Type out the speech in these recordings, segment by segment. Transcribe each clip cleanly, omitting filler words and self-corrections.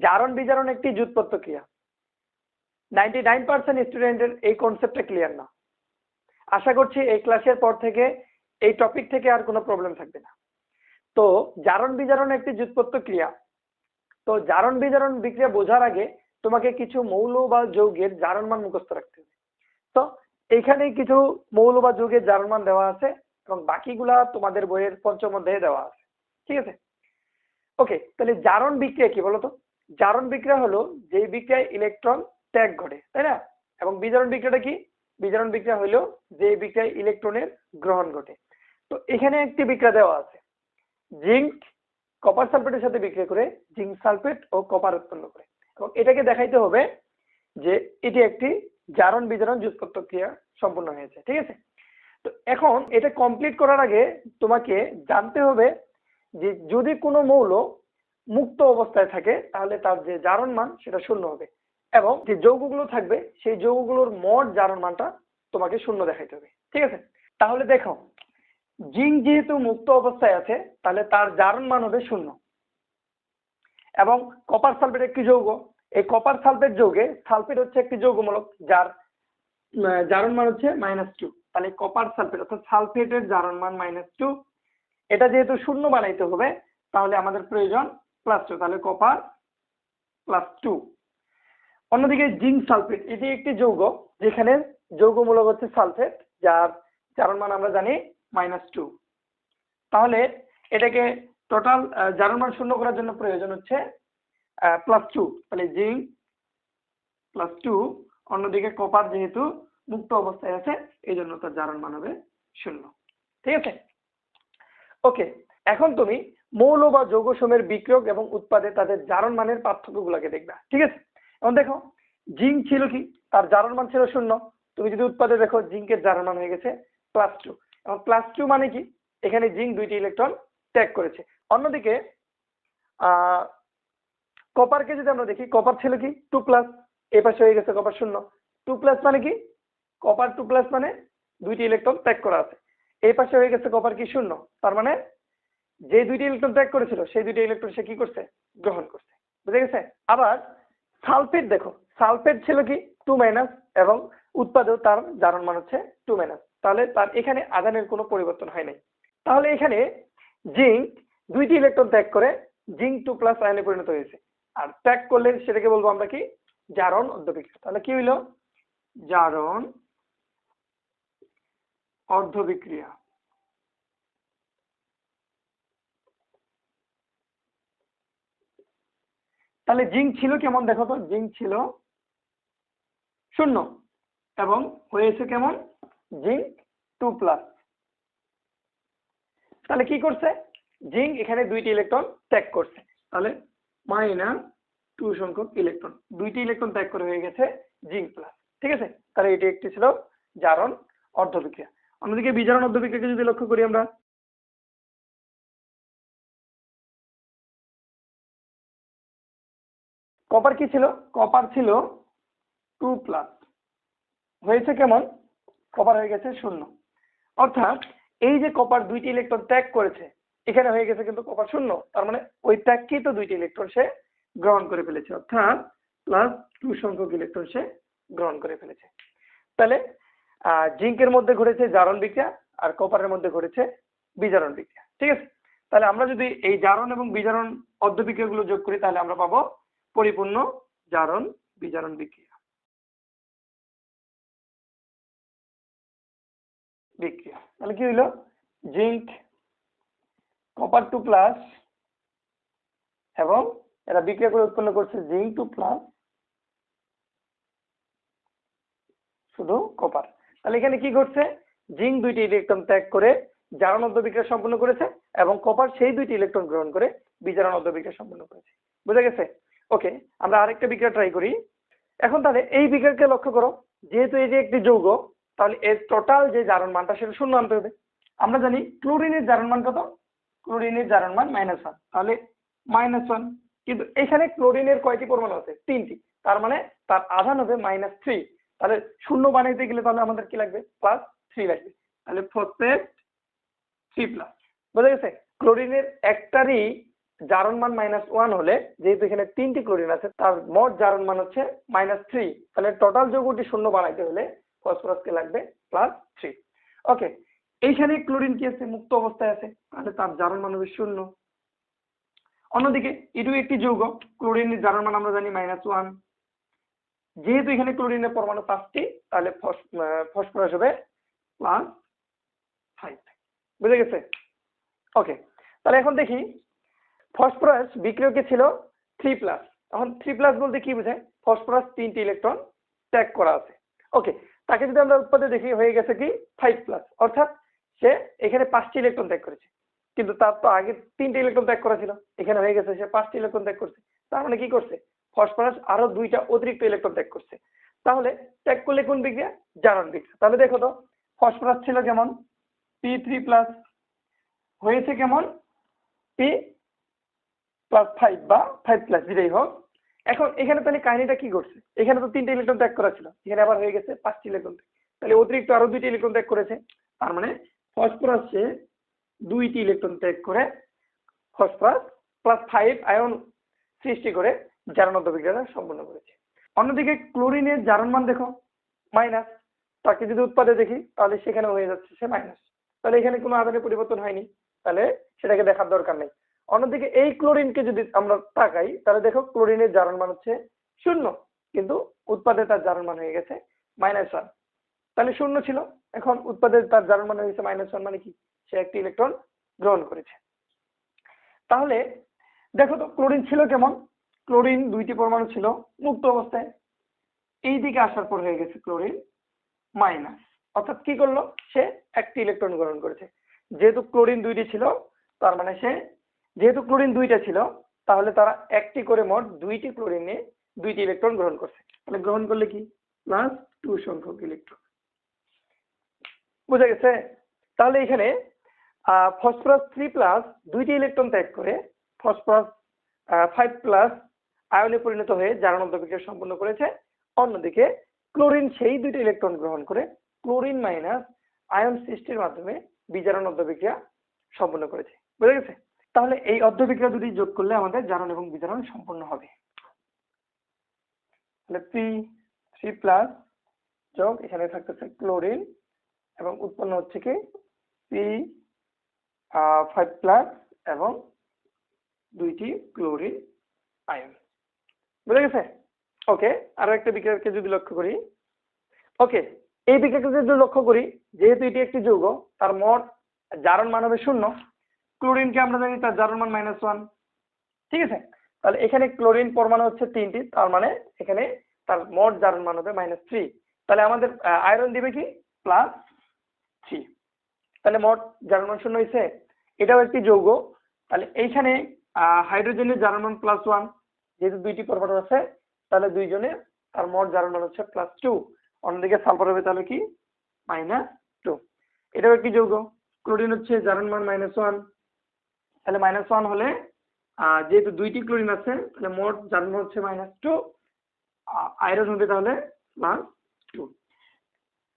জারণ বিজারণ একটি যুৎপত্ত ক্রিয়া। 99% স্টুডেন্টের এই কনসেপ্টটা ক্লিয়ার না। আশা করছি এই ক্লাসের পর থেকে এই টপিক থেকে আর কোনো প্রবলেম থাকবে না। তো জারণ বিজারণ একটি যুৎপত্ত ক্রিয়া। তো জারণ বিজারণ বিক্রিয়া বোঝার আগে তোমাকে কিছু মৌল বা যৌগের জারণ মান মুখস্থ রাখতে হবে। তো এইখানে কিছু মৌল বা যৌগের জারণ মান দেওয়া আছে এবং বাকিগুলা তোমাদের বইয়ের পঞ্চম অধ্যায়ে দেওয়া আছে। ঠিক আছে, ওকে। তাহলে জারণ বিক্রিয়া কি বলতো? জারণ বিক্রিয়া হলো যে বিক্রিয়ায় ইলেকট্রন ত্যাগ ঘটে, তাই না? এবং বিজারণ বিক্রিয়াটা কি? বিজারণ বিক্রিয়া হলো যে বিক্রিয়ায় ইলেকট্রনের গ্রহণ ঘটে। তো এখানে একটি বিক্রিয়া দেওয়া আছে, জিঙ্ক কপার সালফেটের সাথে বিক্রিয়া করে জিঙ্ক সালফেট ও কপার উৎপন্ন করে, এবং এটাকে দেখাইতে হবে যে এটি একটি জারণ বিজারণ যুৎপত্ত ক্রিয়া সম্পূর্ণ হয়েছে। ঠিক আছে, তো এখন এটা কমপ্লিট করার আগে তোমাকে জানতে হবে যে যদি কোনো মৌল মুক্ত অবস্থায় থাকে তাহলে তার যে জারণ মান সেটা শূন্য হবে, এবং যে যৌগগুলো থাকবে সেই যৌগগুলোর মোট জারণ মানটা তোমাকে শূন্য দেখাইতে হবে। ঠিক আছে, তাহলে দেখো জিঙ্ক যেহেতু মুক্ত অবস্থায় আছে তাহলে তার জারণ মান হবে শূন্য, এবং কপার সালফেট একটি যৌগ। এই কপার সালফেট যৌগে সালফেট হচ্ছে একটি যৌগমূলক যার জারণ মান হচ্ছে -2। তাহলে কপার সালফেট অর্থাৎ সালফেটের জারণ মান -2। এটা যেহেতু শূন্য বানাইতে হবে তাহলে আমাদের প্রয়োজন +2, তাহলে কপার +2। অন্যদিকে জিঙ্ক সালফেট এটি একটি যৌগ যেখানে যৌগমূলক হচ্ছে সালফেট যার জারণ মান আমরা জানি -2। তাহলে এটাকে টোটাল জারণ মান শূন্য করার জন্য প্রয়োজন হচ্ছে +2, তাহলে জিঙ্ক +2। অন্যদিকে কপার যেহেতু মুক্ত অবস্থায় আছে এই জন্য তার জারণ মান হবে 0। ঠিক আছে, ওকে। এখন তুমি মৌল বা যৌগ সমূহের বিক্রিয়ক এবং উৎপাদে তাদের জারণ মানের পার্থক্যগুলোকে দেখবা। ঠিক আছে, এখন দেখো জিঙ্ক ছিল কি, তার জারণ মান ছিল 0। তুমি যদি উৎপাদে দেখো জিঙ্কের জারণ মান হয়ে গেছে +2, এবং +2 মানে কি? এখানে জিঙ্ক 2টি ইলেকট্রন ত্যাগ করেছে। অন্যদিকে কপারকে যদি আমরা দেখি, কপার ছিল কি 2+, এই পাশে হয়ে গেছে কপার 0। 2+ মানে কি? কপার 2+ মানে 2টি ইলেকট্রন ত্যাগ করা আছে, এই পাশে হয়ে গেছে কপার কি 0। তার মানে যে 2টি ইলেকট্রন ত্যাগ করেছিল সেই 2টি ইলেকট্রন সে কি করছে? গ্রহণ করছে। বুঝে গেছে? আবার সালফেট দেখো, সালফেট ছিল কি 2- এবং উৎপাদেও তার জারণ মান হচ্ছে 2-, তাহলে তার এখানে আধানের কোনো পরিবর্তন হয় নাই। তাহলে এখানে জিঙ্ক 2টি ইলেকট্রন ত্যাগ করে জিঙ্ক 2+ আয়নে পরিণত হয়েছে, আর ত্যাগ করলে সেটাকে বলবো আমরা কি? জারণ অর্ধবিক্রিয়া। তাহলে কি হইলো? জারণ অর্ধবিক্রিয়া। তাহলে জিঙ্ক ছিল কেমন দেখো তো, জিঙ্ক ছিল 0 এবং হয়েছে কেমন? জিঙ্ক 2+। তাহলে কি করছে? জিঙ্ক এখানে 2টি ইলেকট্রন ত্যাগ করছে, তাহলে -2 সংখ্যক ইলেকট্রন, 2টি ইলেকট্রন ত্যাগ করে হয়ে গেছে জিঙ্ক প্লাস। ঠিক আছে, তাহলে এটি একটি ছিল জারণ অর্ধবিক্রিয়া। অন্যদিকে বিজারণ অর্ধবিক্রিয়াকে যদি লক্ষ্য করি আমরা, কপার কি ছিল? কপার ছিল 2+, হয়েছে কেমন? কপার হয়ে গেছে 0। অর্থাৎ এই যে কপার 2টি ইলেকট্রন ত্যাগ করেছে এখানে হয়ে গেছে কিন্তু কপার 0, তার মানে ওই ত্যাগকৃত 2টি ইলেকট্রন সে গ্রহণ করে ফেলেছে, অর্থাৎ +2 সংখ্যক ইলেকট্রন সে গ্রহণ করে ফেলেছে। তাহলে জিঙ্কের মধ্যে ঘটেছে জারণ বিক্রিয়া আর কপারের মধ্যে ঘটেছে বিজারণ বিক্রিয়া। ঠিক আছে, তাহলে আমরা যদি এই জারণ এবং বিজারণ অর্ধবিক্রিয়াগুলো যোগ করি তাহলে আমরা পাবো পরিপূর্ণ জারণ বিজারণ বিক্রিয়া। তাহলে কি হইলো? জিঙ্ক কপার 2+ এবং এরা বিক্রিয়া করে উৎপন্ন করছে জিঙ্ক 2+, শুধু কপার। তাহলে এখানে কি ঘটছে? জিঙ্ক 2টি ইলেকট্রন ত্যাগ করে জারণ অর্ধবিক্রিয়া সম্পন্ন করেছে এবং কপার সেই 2টি ইলেকট্রন গ্রহণ করে বিজারণ অর্ধবিক্রিয়া সম্পন্ন করেছে। বুঝা গেছে? ওকে, আমরা আরেকটা বিক্রিয়া ট্রাই করি। এখন তাহলে এই বিক্রিয়াকে লক্ষ্য করো, যেহেতু এই যে একটি যৌগ তাহলে এর টোটাল যে জারণ মানটা সেটা 0 আনতে হবে। আমরা জানি ক্লোরিনের জারণ মান কত? ক্লোরিনের জারণ মান -1, তাহলে -1। কিন্তু এখানে ক্লোরিনের কয়টি পরমাণু আছে? 3টি, তার মানে তার আধান হবে -3। তাহলে 0 বানাইতে গেলে তাহলে আমাদের কি লাগবে? +3 লাগবে, তাহলে ফসফেট 3+। বুঝা গেছে? ক্লোরিনের একটারই জারণ মান -1 হলে, যেহেতু এখানে 3টি ক্লোরিন আছে, তার মোট জারণ মান হচ্ছে -3। তাহলে টোটাল যৌগটি শূন্য বানাইতে হলে ফসফরাসকে লাগবে +3। ওকে, এইখানে ক্লোরিন কি আছে, মুক্ত অবস্থায় আছে, তাহলে তার জারণ মান হবে 0। অন্যদিকে এটিও একটি যৌগ, ক্লোরিনের জারণ মান আমরা জানি -1। যেহেতু এখানে ক্লোরিনের পরমাণু 5টি, তাহলে ফসফরাস হবে +5। বুঝে গেছে? ওকে, তাহলে এখন দেখি ফসফরাস বিক্রিয়কে ছিল 3+। এখন 3+ বলতে কি বোঝায়? ফসফরাস 3টি ইলেকট্রন ত্যাগ করা আছে। ওকে, তাকে যদি আমরা উৎপাদে দেখি, হয়ে গেছে কি 5+, অর্থাৎ সে এখানে 5টি ইলেকট্রন ত্যাগ করেছে, কিন্তু তার তো আগে 3টি ইলেকট্রন ত্যাগ করা ছিল, এখানে হয়ে গেছে সে 5টি ইলেকট্রন ত্যাগ করছে। তার মানে কি করছে? ফসফরাস আরো 2টা অতিরিক্ত ইলেকট্রন ত্যাগ করছে। তাহলে ত্যাগ করলে কোন বিক্রিয়া? জারণ বিক্রিয়া। তাহলে দেখো তো, ফসফরাস ছিল কেমন P3+, হয়েছে কেমন P+5 বা 5+, যেটাই হোক। এখন এখানে তাহলে কাহিনীটা কি করছে? এখানে তো 3টা ইলেকট্রন ত্যাগ করা ছিল, এখানে আবার হয়ে গেছে 5টি ইলেকট্রন ত্যাগ। তাহলে অতিরিক্ত আরো 2টি ইলেকট্রন ত্যাগ করেছে। তার মানে ফসফরাস সে 2টি ইলেকট্রন ত্যাগ করে ফসফরাস +5 আয়ন সৃষ্টি করে জারণোদ্দীপক বিক্রিয়া সম্পন্ন করেছে। অন্যদিকে ক্লোরিনের জারণ মান দেখো মাইনাস, তাকে যদি উৎপাদে দেখি তাহলে সেখানে হয়ে যাচ্ছে সে মাইনাস। তাহলে এখানে কোনো আধানের পরিবর্তন হয়নি, তাহলে সেটাকে দেখার দরকার নেই। অন্যদিকে এই ক্লোরিনকে যদি আমরা তাকাই, তাহলে দেখো ক্লোরিনের জারণ মান হচ্ছে 0, কিন্তু উৎপাদে তার জারণ মান হয়ে গেছে -1। তাহলে 0 ছিল, এখন উৎপাদে তার জারণ মান হয়ে গেছে -1, মানে কি? সে একটি ইলেকট্রন গ্রহণ করেছে। তাহলে দেখো তো ক্লোরিন ছিল কেমন? ক্লোরিন 2টি পরমাণু ছিল মুক্ত অবস্থায়, এই দিকে আসার পর হয়ে গেছে ক্লোরিন মাইনাস, অর্থাৎ কি করলো? সে একটি ইলেকট্রন গ্রহণ করেছে। যেহেতু ক্লোরিন 2টি ছিল, তার মানে যেহেতু ক্লোরিন 2টা ছিল, তাহলে তারা একটি করে মোট 2টি ক্লোরিনে 2টি ইলেকট্রন গ্রহণ করছে। তাহলে গ্রহণ করলে কি +2 সংখ্যক ইলেকট্রন। বুঝা গেছে? তাহলে এখানে ফসফরাস 3+ 2টি ইলেকট্রন ত্যাগ করে ফসফরাস 5+ আয়নে পরিণত হয়ে জারণোদ্দীপক বিক্রিয়া সম্পন্ন করেছে। অন্যদিকে ক্লোরিন সেই 2টি ইলেকট্রন গ্রহণ করে ক্লোরিন মাইনাস আয়ন সৃষ্টির মাধ্যমে বিজারণোদ্দীপক বিক্রিয়া সম্পন্ন করেছে। বুঝা গেছে? তাহলে এই অদ্দবিক্রিয়া দুটি যোগ করলে আমাদের জারণ এবং বিজারণ সম্পূর্ণ হবে। তাহলে P3+ যোগ এখানে থাকতেছে ক্লোরিন এবং উৎপন্ন হচ্ছে কি P5+ এবং 2টি ক্লোরিন আয়ন। বুঝা গেছে? ওকে, আরো একটা বিক্রিয়াকে যদি লক্ষ্য করি, ওকে, এই বিক্রিয়াকে যদি লক্ষ্য করি, যেহেতু এটি একটি যৌগ, তার মোট জারণ মান হবে 0। ক্লোরিনকে আমরা জানি তার জারণ মান -1, ঠিক আছে? তাহলে এখানে ক্লোরিন পরমাণু হচ্ছে 3টি, তার মানে এখানে তার মোট জারণ মান হবে -3। তাহলে আমাদের আয়রন দিবে কি +3। তাহলে মোট জারণ মান 0 হয়েছে। এটাও একটি যৌগ, তাহলে এইখানে হাইড্রোজেনের জারণ মান +1, যেহেতু 2টি পরমাণু আছে, তাহলে দুইজনে তার মোট জারণ মান হচ্ছে +2। অন্যদিকে সালফার হবে তাহলে কি -2। এটাও একটি যৌগ, ক্লোরিন হচ্ছে জারণ মান -1, তাহলে -1 হলে যেহেতু 2টি ক্লোরিন আছে, তাহলে মোট জারণ মান হচ্ছে -2, আয়রন হবে তাহলে +2।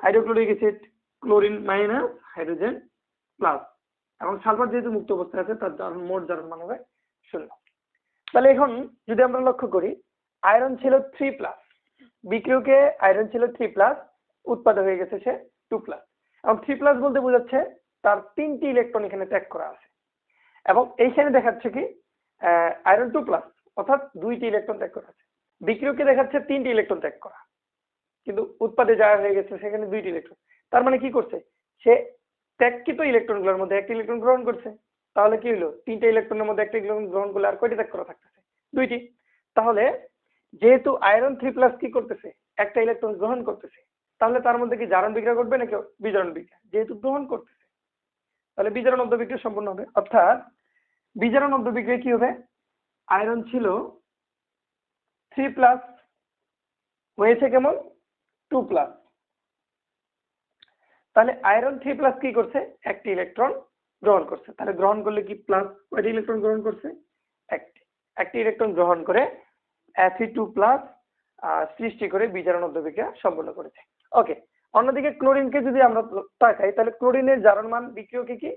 Hydrochloric acid chlorine minus hydrogen plus, এবং সালফার যেহেতু মুক্ত অবস্থায় আছে, তার মোট জারণ মান হবে 0। তাহলে এখন যদি আমরা লক্ষ্য করি, আয়রন ছিল 3+, বিক্রিয়কে আয়রন ছিল 3+, উৎপাদন হয়ে গেছে সে 2+, এবং 3+ বলতে বোঝাচ্ছে তার 3টি ইলেকট্রন এখানে ত্যাগ করা আছে, এবং এইখানে দেখাচ্ছে কি আয়রন 2+, অর্থাৎ 2টি ইলেকট্রন ত্যাগ করা আছে। বিক্রিয়কে দেখাচ্ছে 3টি ইলেকট্রন ত্যাগ করা, কিন্তু উৎপাদে যা হয়ে গেছে সেখানে 2টি ইলেকট্রন। তার মানে কি করছে? সে ত্যাগকৃত ইলেকট্রনগুলোর মধ্যে একটি ইলেকট্রন গ্রহণ করছে। তাহলে কি হলো? 3টে ইলেকট্রনের মধ্যে একটা ইলেকট্রন গ্রহণ করলে আর কয়টি ত্যাগ করা থাকতেছে? 2টি। তাহলে যেহেতু আয়রন 3+ কি করতেছে? একটা ইলেকট্রন গ্রহণ করতেছে, তাহলে তার মধ্যে কি জারণ বিক্রিয়া ঘটবে নাকি বিজারণ বিক্রিয়া? যেহেতু গ্রহণ করতেছে, তাহলে বিজারণ অদ্দবিক্রিয়া সম্পন্ন হবে। অর্থাৎ বিজারণ অদ্দবিক্রিয়া কি হবে? আয়রন ছিল 3+, হয়েছে কেমন 2+। তাহলে আয়রন 3+ কি করছে? একটি ইলেকট্রন গ্রহণ করছে। তাহলে গ্রহণ করলে কি প্লাস কয়টি ইলেকট্রন গ্রহণ করছে? একটি ইলেকট্রন গ্রহণ করে Fe2+ সৃষ্টি করে বিজারণ অদ্দবিক্রিয়া সম্পন্ন করেছে। ওকে, অন্যদিকে ক্লোরিনকে যদি আমরা তাকাই, তাহলে ক্লোরিনের জারণ মান বিক্রিয়কে কি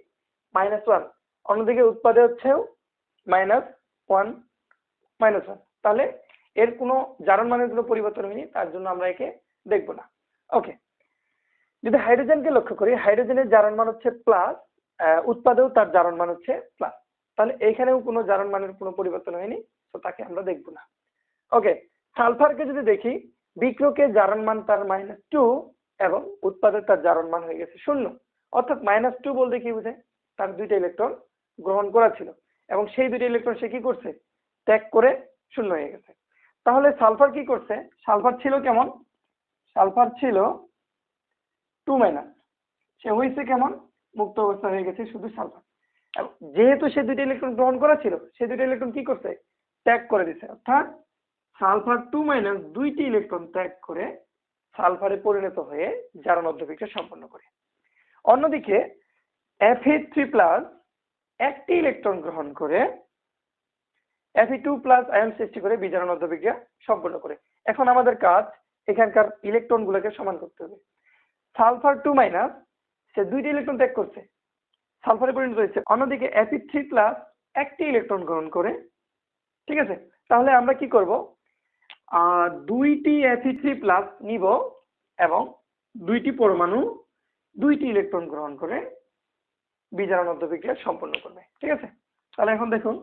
-1, অন্যদিকে উৎপাদে হচ্ছে 1 -1, তাহলে এর কোনো জারণ মানের কোনো পরিবর্তন হয়নি, তার জন্য আমরা একে দেখব না। ওকে, যদি হাইড্রোজেনকে লক্ষ্য করি, হাইড্রোজেনের জারণ মান হচ্ছে প্লাস, উৎপাদেও তার জারণ মান হচ্ছে প্লাস, তাহলে এইখানেও কোনো জারণ মানের কোনো পরিবর্তন হয়নি, তো তাকে আমরা দেখব না। ওকে, সালফারকে যদি দেখি, বিক্রিয়কে জারণ মান তার -2 এবং উৎপাদে তার জারণ মান হয়ে গেছে 0, অর্থাৎ -2 বলতে কি বোঝায়, তার 2টা ইলেকট্রন গ্রহণ করা ছিল এবং সেই 2টা ইলেকট্রন সে কি করছে, ত্যাগ করে 0 হয়ে গেছে। তাহলে সালফার কি করছে, সালফার ছিল কেমন, সালফার ছিল 2-, সে হয়েছে কেমন, মুক্ত অবস্থা হয়ে গেছে শুধু সালফার, এবং যেহেতু সে 2টা ইলেকট্রন গ্রহণ করা ছিল, সে 2টা ইলেকট্রন কি করছে, ত্যাগ করে দিছে, অর্থাৎ সালফার 2- 2টি ইলেকট্রন ত্যাগ করে সালফারে পরিণত হয়ে জারণ অধ্যবিক্রিয়া সম্পন্ন করে। অন্যদিকে Fe3+ একটি ইলেকট্রন গ্রহণ করে Fe2+ আয়ন সৃষ্টি করে বিজারণ অধ্যবিক্রিয়া সম্পন্ন করে। এখন আমাদের কাজ এখানকার ইলেকট্রন গুলোকে সমান করতে হবে। সালফার 2- সে 2টি ইলেকট্রন ত্যাগ করছে, সালফারে পরিণত হয়েছে। অন্যদিকে Fe3+ একটি ইলেকট্রন গ্রহণ করে, ঠিক আছে, তাহলে আমরা কি করব, 2টি Fe3+ নিব এবং 2টি পরমাণু 2টি ইলেকট্রন গ্রহণ করে বিজারণ অধ্যবিক্রিয়া সম্পন্ন করবে, ঠিক আছে। তাহলে এখন দেখুন,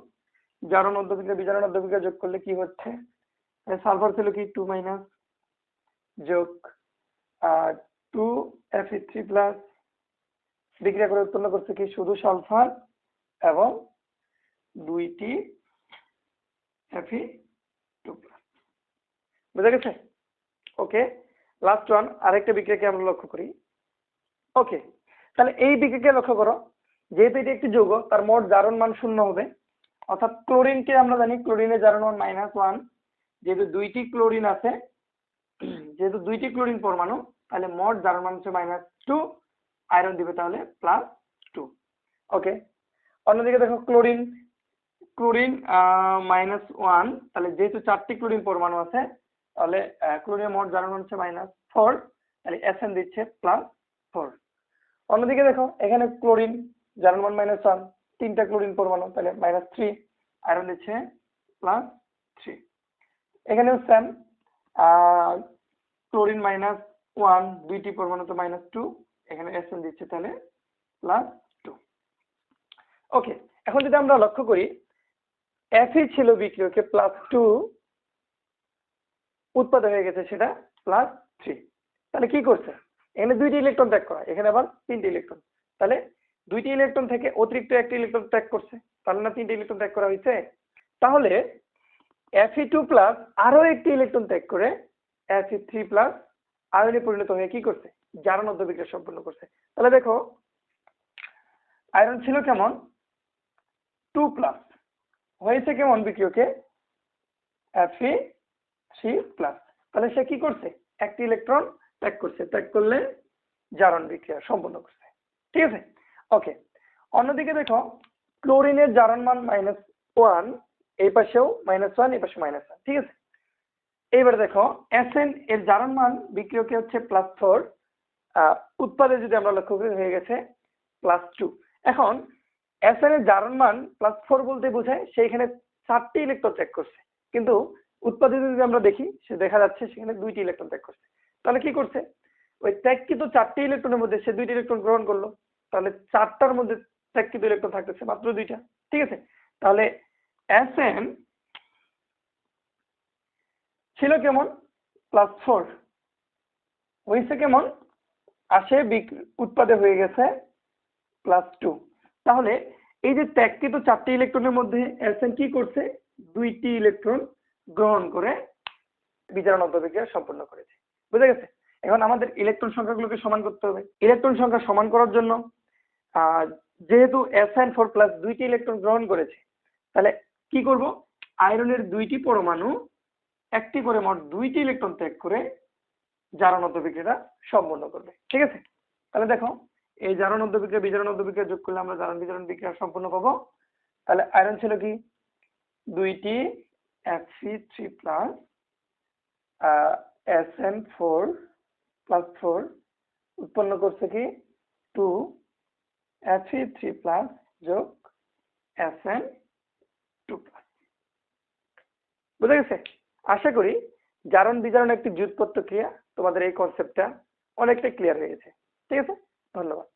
জারণ অধ্যবিক্রিয়া বিজারণ অধ্যবিক্রিয়া যোগ করলে কি হচ্ছে, সালফার ছিল কি 2- যোগ 2 Fe3+ বিক্রিয়া করে উৎপন্ন করছে কি শুধু সালফার এবং 2টি Fe2+, বুঝা গেছে। ওকে, লাস্ট ওয়ান, আরেকটা বিক্রিয়াকে আমরা লক্ষ্য করি। ওকে, তাহলে এই বিক্রিয়াকে লক্ষ্য করো, যেহেতু এটি একটি যৌগ, তার মোট জারণ মান 0 হবে, অর্থাৎ ক্লোরিনকে আমরা জানি ক্লোরিনের জারণ মান -1, যেহেতু 2টি ক্লোরিন আছে, যেহেতু 2টি ক্লোরিন পরমাণু, তাহলে মোট জারণ মান হচ্ছে -2, আয়রন দিবে তাহলে +2। ওকে, অন্যদিকে দেখো ক্লোরিন -1, তাহলে যেহেতু 4টি ক্লোরিন পরমাণু আছে, তাহলে ক্লোরিনের মোট জারণ মান হচ্ছে -4, তাহলে Sn দিচ্ছে +4। অন্যদিকে দেখো এখানে ক্লোরিন জারণ মান -1, 3টা ক্লোরিন পরমাণু, তাহলে -3, আয়রন দিচ্ছে +3। এখানেও সেম, ক্লোরিন -1, 2টি পরমাণু তো -2, এখানে Sn দিচ্ছে তাহলে +2। ওকে, এখন যদি আমরা লক্ষ্য করি, Fe ছিল বিক্রিয়কে +2, উৎপাদন হয়ে গেছে সেটা +3, তাহলে কি করছে, এখানে 2টি ইলেকট্রন ত্যাগ করা, এখানে আবার 3টি ইলেকট্রন, তাহলে 2টি ইলেকট্রন থেকে অতিরিক্ত একটি ইলেকট্রন ত্যাগ করছে, তাহলে না 3টি ইলেকট্রন ত্যাগ করা হয়েছে। তাহলে Fe2+ আরো একটি ইলেকট্রন ত্যাগ করে Fe3+ আয়নে পরিণত হয়ে কি করছে, জারণ অধ্যবিক্রিয়া সম্পন্ন করছে। তাহলে দেখো আয়রন ছিল কেমন 2+, হয়েছে কেমন বিক্রিয়কে Fe3+, তাহলে সে কি করছে, একটি ইলেকট্রন ত্যাগ করছে, ত্যাগ করলে জারণ বিক্রিয়া সম্পন্ন করছে, ঠিক আছে। ওকে, অন্যদিকে দেখো ক্লোরিনের জারণ মান -1, এই পাশেও -1, এই পাশে -1, ঠিক আছে। এইবার দেখো Sn এর জারণ মান বিক্রিয়কে হচ্ছে +4, উৎপাদে যদি আমরা লক্ষ্য করি হয়ে গেছে +2। এখন Sn এর জারণ মান +4 বলতে বোঝায় সেইখানে 4টি ইলেকট্রন ত্যাগ করছে, কিন্তু উৎপাদে যদি আমরা দেখি, সে দেখা যাচ্ছে সেখানে 2টি ইলেকট্রন ত্যাগ করছে। তাহলে কি করছে, ওই ত্যাগকৃত 4টি ইলেকট্রনের মধ্যে সে 2টি ইলেকট্রন গ্রহণ করলো, তাহলে 4টার মধ্যে ত্যাগকৃত ইলেকট্রন থাকতেছে মাত্র 2টা, ঠিক আছে। তাহলে Sn ছিল কেমন +4, হয়েছে কেমন, আসে উৎপাদে হয়ে গেছে +2। তাহলে এই যে ত্যাগকৃত 4টি ইলেকট্রনের মধ্যে Sn কি করছে, 2টি ইলেকট্রন গ্রহণ করে বিজারণ অধ্যবিক্রিয়া সম্পন্ন করেছে, বুঝা গেছে। এখন আমাদের ইলেকট্রন সংখ্যাগুলোকে সমান করতে হবে। ইলেকট্রন সংখ্যা সমান করার জন্য যেহেতু Sn4+ 2টি ইলেকট্রন গ্রহণ করেছে, তাহলে কি করব, আয়রনের 2টি পরমাণু একটি করে মোট 2টি ইলেকট্রন ত্যাগ করে জারণ অধ্যবিক্রিয়া সম্পন্ন করবে, ঠিক আছে। তাহলে দেখো এই জারণ অধ্যবিক্রিয়া বিজারণ অধ্যবিক্রিয়া যোগ করলে আমরা জারণ বিজারণ বিক্রিয়া সম্পন্ন পাবো। তাহলে আয়রন ছিল কি 2টি Fe3+, Sn4+4 উৎপন্ন করছে কি 2 Fe3+ যোগ Sn2+, বুঝা গেছে? আশা করি জারণ বিজারণ একটি যুৎপত্ত ক্রিয়া, তোমাদের এই কনসেপ্টটা অনেকটাই ক্লিয়ার হয়ে গেছে। ঠিক আছে, ধন্যবাদ।